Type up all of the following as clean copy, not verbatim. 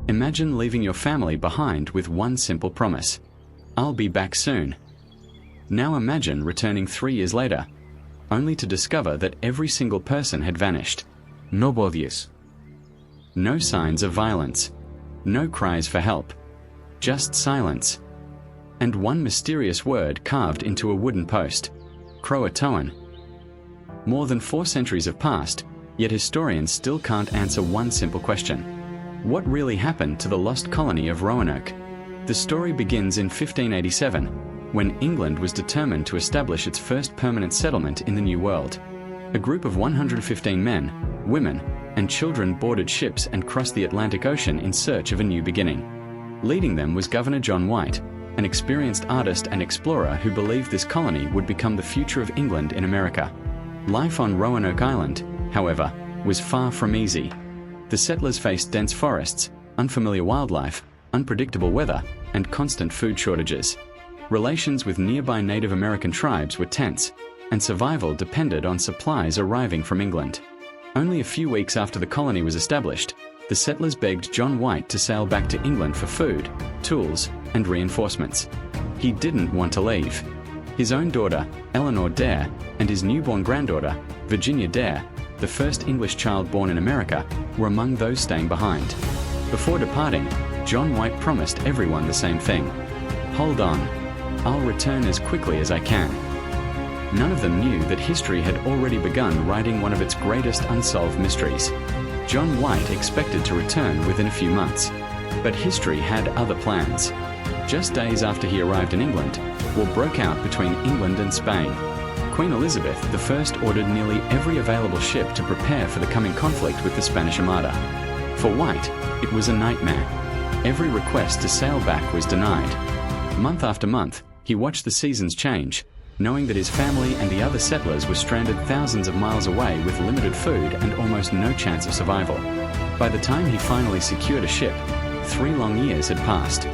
Imagine leaving your family behind with one simple promise: I'll be back soon. Now imagine returning 3 years later, only to discover that every single person had vanished. No bodies. No signs of violence. No cries for help. Just silence. And one mysterious word carved into a wooden post: CROATOAN. More than 4 centuries have passed, yet historians still can't answer one simple question. What really happened to the lost colony of Roanoke? The story begins in 1587, when England was determined to establish its first permanent settlement in the New World. A group of 115 men, women, and children boarded ships and crossed the Atlantic Ocean in search of a new beginning. Leading them was Governor John White, an experienced artist and explorer who believed this colony would become the future of England in America. Life on Roanoke Island, however, was far from easy. The settlers faced dense forests, unfamiliar wildlife, unpredictable weather, and constant food shortages. Relations with nearby Native American tribes were tense, and survival depended on supplies arriving from England. Only a few weeks after the colony was established, the settlers begged John White to sail back to England for food, tools, and reinforcements. He didn't want to leave. His own daughter, Eleanor Dare, and his newborn granddaughter, Virginia Dare, the first English child born in America, were among those staying behind. Before departing, John White promised everyone the same thing: "Hold on. I'll return as quickly as I can." None of them knew that history had already begun writing one of its greatest unsolved mysteries. John White expected to return within a few months, but history had other plans. Just days after he arrived in England, war broke out between England and Spain. Queen Elizabeth I ordered nearly every available ship to prepare for the coming conflict with the Spanish Armada. For White, it was a nightmare. Every request to sail back was denied. Month after month, he watched the seasons change, knowing that his family and the other settlers were stranded thousands of miles away with limited food and almost no chance of survival. By the time he finally secured a ship, 3 long years had passed.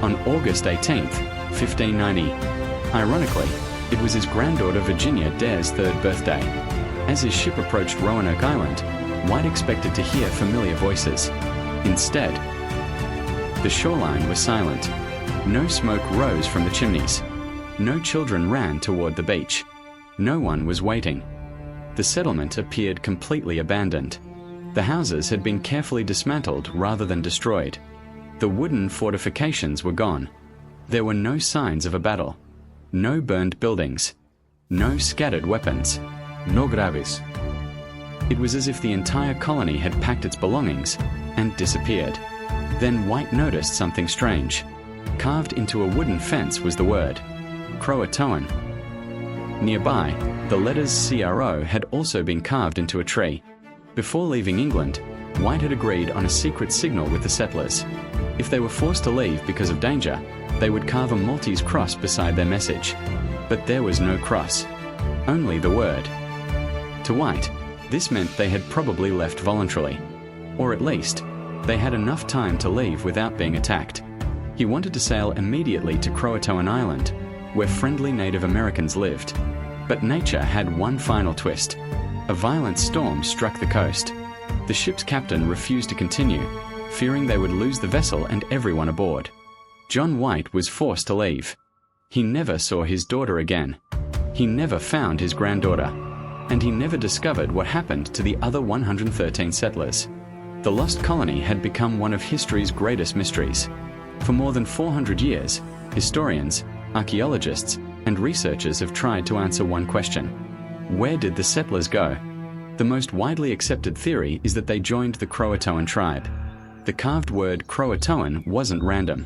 On August 18th, 1590, ironically, it was his granddaughter Virginia Dare's 3rd birthday. As his ship approached Roanoke Island, White expected to hear familiar voices. Instead, the shoreline was silent. No smoke rose from the chimneys. No children ran toward the beach. No one was waiting. The settlement appeared completely abandoned. The houses had been carefully dismantled rather than destroyed. The wooden fortifications were gone. There were no signs of a battle. No burned buildings. No scattered weapons. No graves. It was as if the entire colony had packed its belongings and disappeared. Then White noticed something strange. Carved into a wooden fence was the word: CROATOAN. Nearby, the letters CRO had also been carved into a tree. Before leaving England, White had agreed on a secret signal with the settlers. If they were forced to leave because of danger, they would carve a Maltese cross beside their message. But there was no cross, only the word. To White, this meant they had probably left voluntarily, or at least, they had enough time to leave without being attacked. He wanted to sail immediately to CROATOAN Island, where friendly Native Americans lived. But nature had one final twist. A violent storm struck the coast. The ship's captain refused to continue, fearing they would lose the vessel and everyone aboard. John White was forced to leave. He never saw his daughter again. He never found his granddaughter. And he never discovered what happened to the other 113 settlers. The lost colony had become one of history's greatest mysteries. For more than 400 years, historians, archaeologists, and researchers have tried to answer one question: where did the settlers go? The most widely accepted theory is that they joined the CROATOAN tribe. The carved word CROATOAN wasn't random.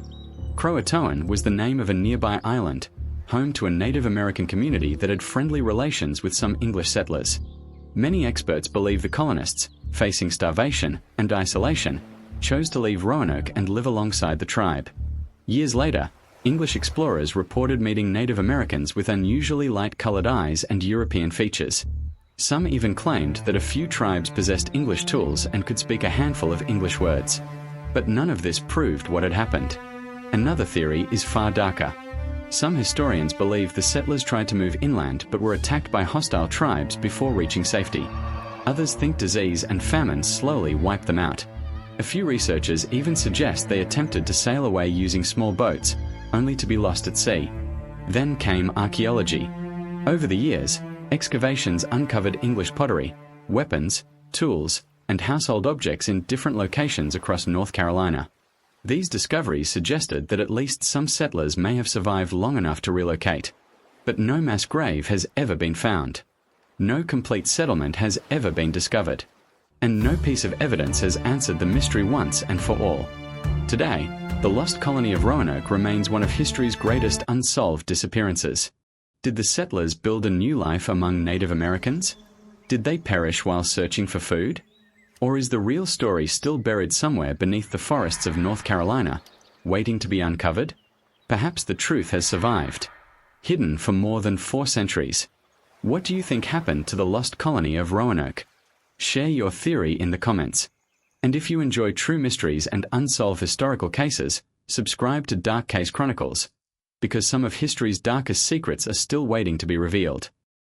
CROATOAN was the name of a nearby island, home to a Native American community that had friendly relations with some English settlers. Many experts believe the colonists, facing starvation and isolation, chose to leave Roanoke and live alongside the tribe. Years later, English explorers reported meeting Native Americans with unusually light-colored eyes and European features. Some even claimed that a few tribes possessed English tools and could speak a handful of English words. But none of this proved what had happened. Another theory is far darker. Some historians believe the settlers tried to move inland but were attacked by hostile tribes before reaching safety. Others think disease and famine slowly wiped them out. A few researchers even suggest they attempted to sail away using small boats, only to be lost at sea. Then came archaeology. Over the years, excavations uncovered English pottery, weapons, tools, and household objects in different locations across North Carolina. These discoveries suggested that at least some settlers may have survived long enough to relocate. But no mass grave has ever been found. No complete settlement has ever been discovered. And no piece of evidence has answered the mystery once and for all. Today, the Lost Colony of Roanoke remains one of history's greatest unsolved disappearances. Did the settlers build a new life among Native Americans? Did they perish while searching for food? Or is the real story still buried somewhere beneath the forests of North Carolina, waiting to be uncovered? Perhaps the truth has survived, hidden for more than 4 centuries. What do you think happened to the Lost Colony of Roanoke? Share your theory in the comments. And if you enjoy true mysteries and unsolved historical cases, subscribe to Dark Case Chronicles, because some of history's darkest secrets are still waiting to be revealed.